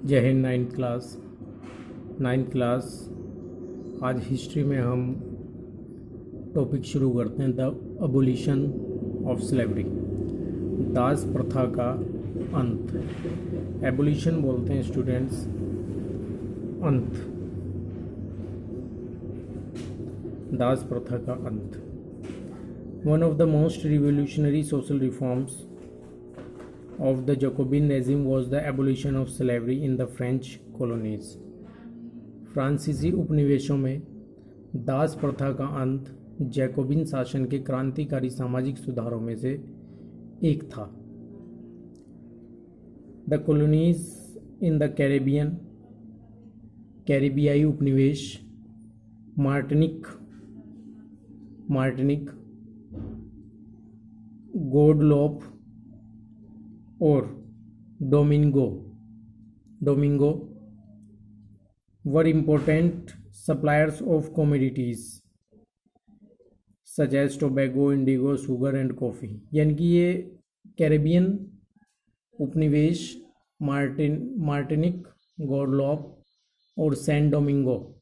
जय हिंद। Ninth class. आज हिस्ट्री में हम टॉपिक शुरू करते हैं, द अबोलिशन ऑफ स्लेवरी, दास प्रथा का अंत। एबोलिशन बोलते हैं स्टूडेंट्स अंत, दास प्रथा का अंत। One of the most revolutionary social reforms of the Jacobin regime was the abolition of slavery in the French colonies. फ्रांसीसी उपनिवेशों में दास प्रथा का अंत जैकोबिन शासन के क्रांतिकारी सामाजिक सुधारों में से एक था। द कॉलोनीज इन द कैरिबियाई उपनिवेश मार्टिनिक, गोडलोप और Domingo were important suppliers of commodities such as tobacco, indigo, sugar and coffee। यानी कि ये कैरेबियन उपनिवेश मार्टिनिक, गॉडलोप और सैन डोमिंगो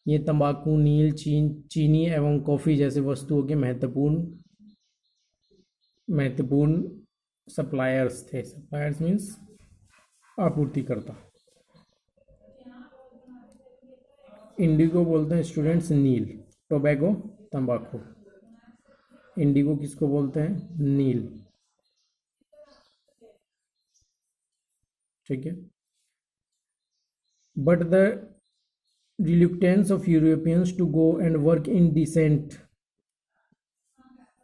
ये तंबाकू, नील, चीनी एवं कॉफ़ी जैसे वस्तुओं के महत्वपूर्ण सप्लायर्स थे। सप्लायर्स मीन्स आपूर्तिकर्ता। इंडिगो बोलते हैं स्टूडेंट्स नील, टोबैको तंबाकू, इंडिगो किसको बोलते हैं? नील। ठीक है। But the reluctance of Europeans to go and work in decent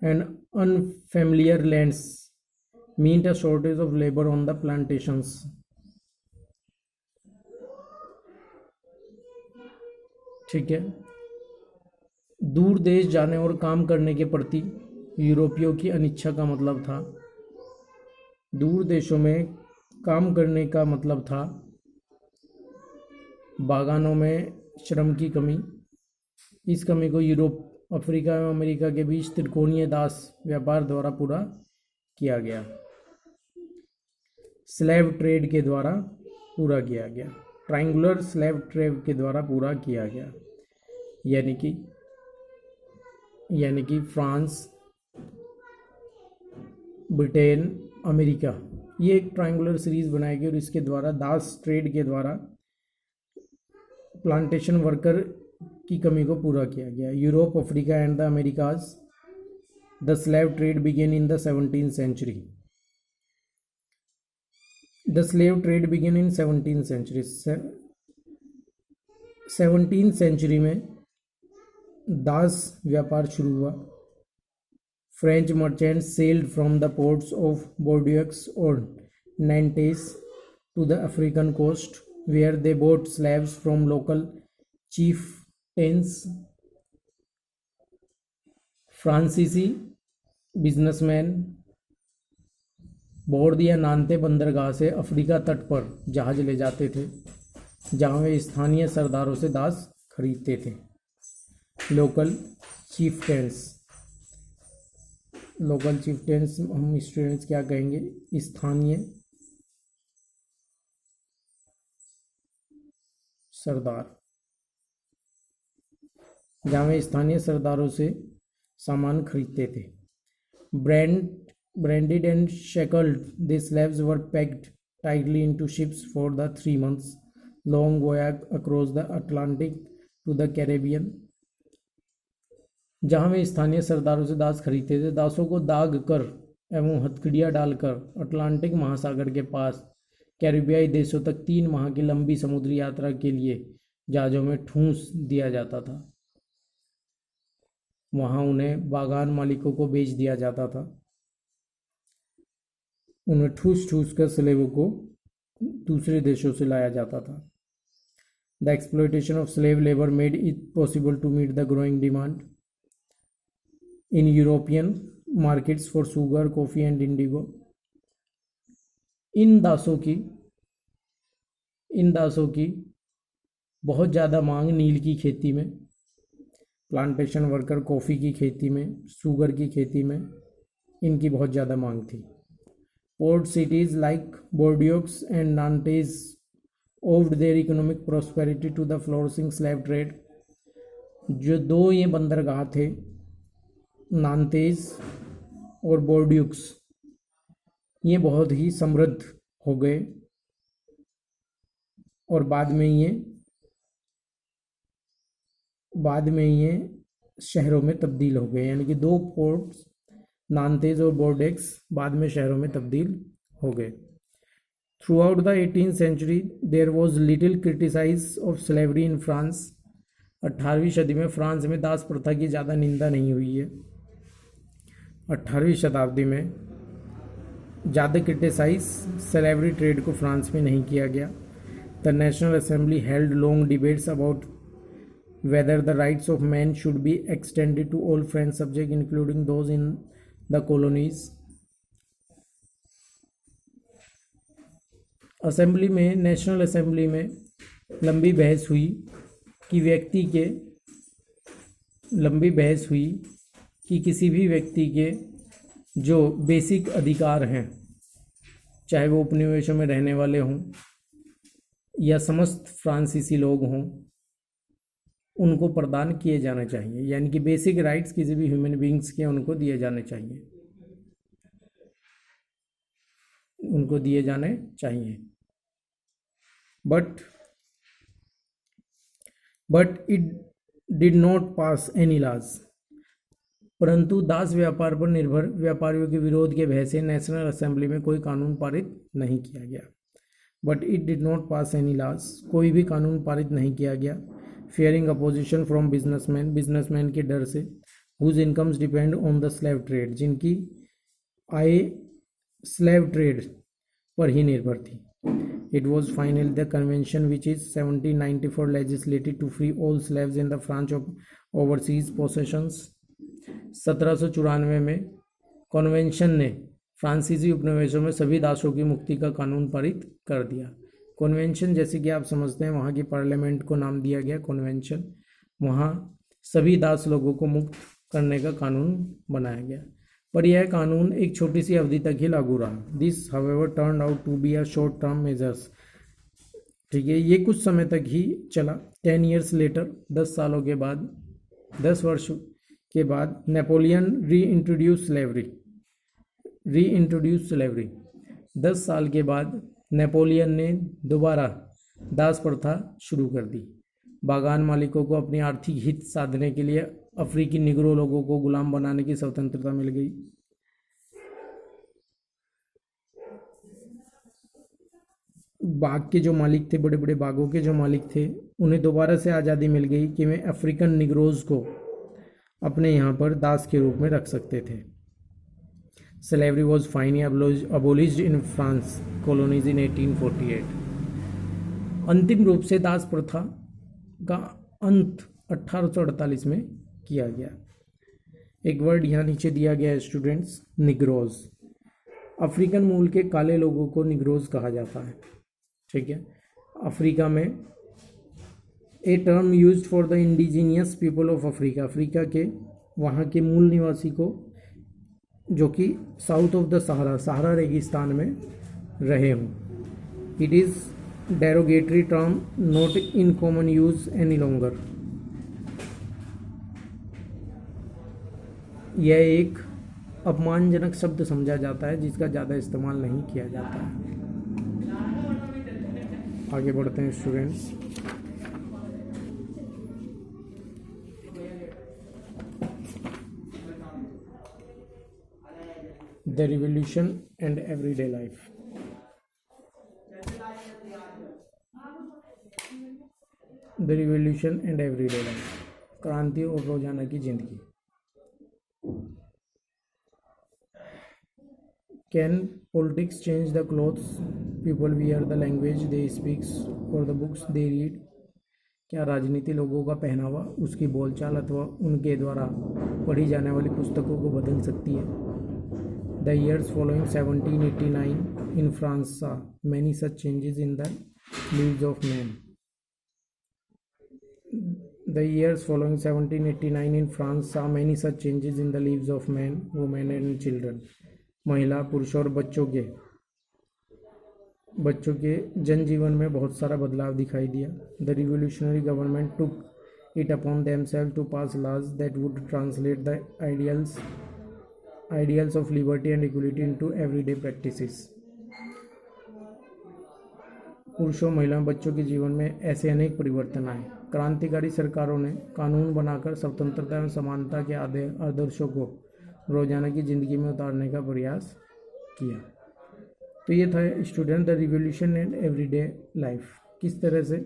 and unfamiliar lands meant a shortage of labor on the plantations। ठीक है। दूर देश जाने और काम करने के प्रति यूरोपियों की अनिच्छा का मतलब था, दूर देशों में काम करने का मतलब था बागानों में श्रम की कमी। इस कमी को यूरोप, अफ्रीका एवं अमेरिका के बीच त्रिकोणीय दास व्यापार द्वारा पूरा किया गया, स्लेव ट्रेड के द्वारा पूरा किया गया, ट्रायंगुलर स्लेव ट्रेड के द्वारा पूरा किया गया। यानी कि फ्रांस, ब्रिटेन, अमेरिका, ये एक ट्रायंगुलर सीरीज बनाएगी और इसके द्वारा दास ट्रेड के द्वारा प्लांटेशन वर्कर की कमी को पूरा किया गया। Europe, Africa and the Americas, the slave trade began in the 17th century। The slave trade began in 17th century। 17th century में दास व्यापार शुरू हुआ। French merchants sailed from the ports of Bordeaux और Nantes to the African coast where they bought slaves from local chieftains। फ्रांसीसी businessman Bordeaux या Nantes बंदरगाह से अफ्रीका तट पर जहाज ले जाते थे, जहां वे स्थानीय सरदारों से दास खरीदते थे। लोकल चीफ्टेंस हम स्टूडेंट्स क्या कहेंगे? स्थानीय सरदार, जहाँ वे स्थानीय सरदारों से सामान खरीदते थे। Branded and shackled, the slaves were packed tightly into ships for the 3 months long voyage across the Atlantic to the Caribbean. जहाँ वे स्थानीय सरदारों से दास खरीदते थे, दासों को दाग कर एवं हथकड़ियाँ डालकर अटलांटिक महासागर के पास कैरिबियाई देशों तक 3 माह की लंबी समुद्री यात्रा के लिए जहाज़ों में ठूंस दिया जाता था। वहां उन्हें बागान मालिकों को बेच दिया जाता था। उन्हें ठूस कर स्लेवों को दूसरे देशों से लाया जाता था। The exploitation of slave labour made it possible to meet the growing demand in European markets for sugar, coffee and indigo. इन दासों की बहुत ज़्यादा मांग नील की खेती में, प्लांटेशन वर्कर कॉफ़ी की खेती में, शुगर की खेती में इनकी बहुत ज़्यादा मांग थी। Port cities like Bordeaux and Nantes owed their economic prosperity to the flourishing slave trade. जो दो ये बंदरगाह थे, नांतेज और बोर्डियुक्स, ये बहुत ही समृद्ध हो गए और बाद में ये शहरों में तब्दील हो गए। यानी कि दो पोर्ट्स नांतेज और बोर्डेक्स बाद में शहरों में तब्दील हो गए। Throughout the 18th century there was little criticise of slavery in France. 18वीं सदी में फ्रांस में दास प्रथा की ज़्यादा निंदा नहीं हुई है। 18वीं शताब्दी में ज़्यादा क्रिटिसाइज स्लेवरी ट्रेड को फ्रांस में नहीं किया गया। The national assembly held long debates about whether the rights of men should be extended to all French subjects including those in the colonies। Assembly में, नेशनल असेंबली में लंबी बहस हुई कि किसी भी व्यक्ति के जो बेसिक अधिकार हैं, चाहे वो उपनिवेशों में रहने वाले हों या समस्त फ्रांसीसी लोग हों, उनको प्रदान किए जाने चाहिए। यानी कि बेसिक राइट्स किसी भी ह्यूमन बींग्स के उनको दिए जाने चाहिए। But it did not pass any laws. परंतु दास व्यापार पर निर्भर व्यापारियों के विरोध के भय से नेशनल असेंबली में कोई कानून पारित नहीं किया गया। But it did not pass any laws, कोई भी कानून पारित नहीं किया गया। fearing opposition from बिजनेसमैन के डर से, whose incomes depend on the slave trade, जिनकी आय स्लेव ट्रेड पर ही निर्भर थी। It was finally the convention which is 1794 legislated to free all slaves in the French of overseas possessions। 1794 में convention ने फ्रांसीसी उपनिवेशों में सभी दासों की मुक्ति का कानून पारित कर दिया। कन्वेंशन, जैसे कि आप समझते हैं, वहाँ की पार्लियामेंट को नाम दिया गया कन्वेंशन। वहाँ सभी दास लोगों को मुक्त करने का कानून बनाया गया, पर यह कानून एक छोटी सी अवधि तक ही लागू रहा। This however turn out to be a short term measures. ठीक है, ये कुछ समय तक ही चला। 10 years लेटर, 10 वर्ष के बाद नेपोलियन री इंट्रोड्यूस स्लेवरी। 10 साल के बाद नेपोलियन ने दोबारा दास प्रथा शुरू कर दी। बागान मालिकों को अपनी आर्थिक हित साधने के लिए अफ्रीकी निग्रो लोगों को गुलाम बनाने की स्वतंत्रता मिल गई। बाग के जो मालिक थे, बड़े बड़े बागों के जो मालिक थे, उन्हें दोबारा से आज़ादी मिल गई कि वे अफ्रीकन निग्रोज को अपने यहाँ पर दास के रूप में रख सकते थे। Slavery was finally abolished in France colonies in 1848। अंतिम रूप से दास प्रथा का अंत 1848 में किया गया। एक वर्ड यहाँ नीचे दिया गया है स्टूडेंट्स, निग्रोज। अफ्रीकन मूल के काले लोगों को निग्रोज कहा जाता है। ठीक है, अफ्रीका में a term used for the indigenous people of Africa. Africa के वहाँ के मूल निवासी को, जो कि साउथ ऑफ द सहारा रेगिस्तान में रहे हों। It is derogatory term not in common use any longer. यह एक अपमानजनक शब्द समझा जाता है जिसका ज़्यादा इस्तेमाल नहीं किया जाता है। आगे बढ़ते हैं students. The revolution and everyday life। The revolution and everyday life, क्रांति और रोजाना की जिंदगी। Can politics change the clothes people wear, the language they speak or the books they read? क्या राजनीति लोगों का पहनावा, उसकी बोलचाल अथवा उनके द्वारा पढ़ी जाने वाली पुस्तकों को बदल सकती है? The years following 1789 in France saw many such changes in the lives of men। The years following 1789 in France saw many such changes in the lives of men, women and children। महिला, पुरुषों और बच्चों के बच्चों के जनजीवन में बहुत सारा बदलाव दिखाई दिया। The revolutionary government took it upon themselves to pass laws that would translate the ideals of liberty and equality into everyday practices. पुरुषों, महिलाओं, बच्चों के जीवन में ऐसे अनेक परिवर्तन आए। क्रांतिकारी सरकारों ने कानून बनाकर स्वतंत्रता एवं समानता के आदर्शों को रोजाना की जिंदगी में उतारने का प्रयास किया। तो ये था student the revolution and everyday life, किस तरह से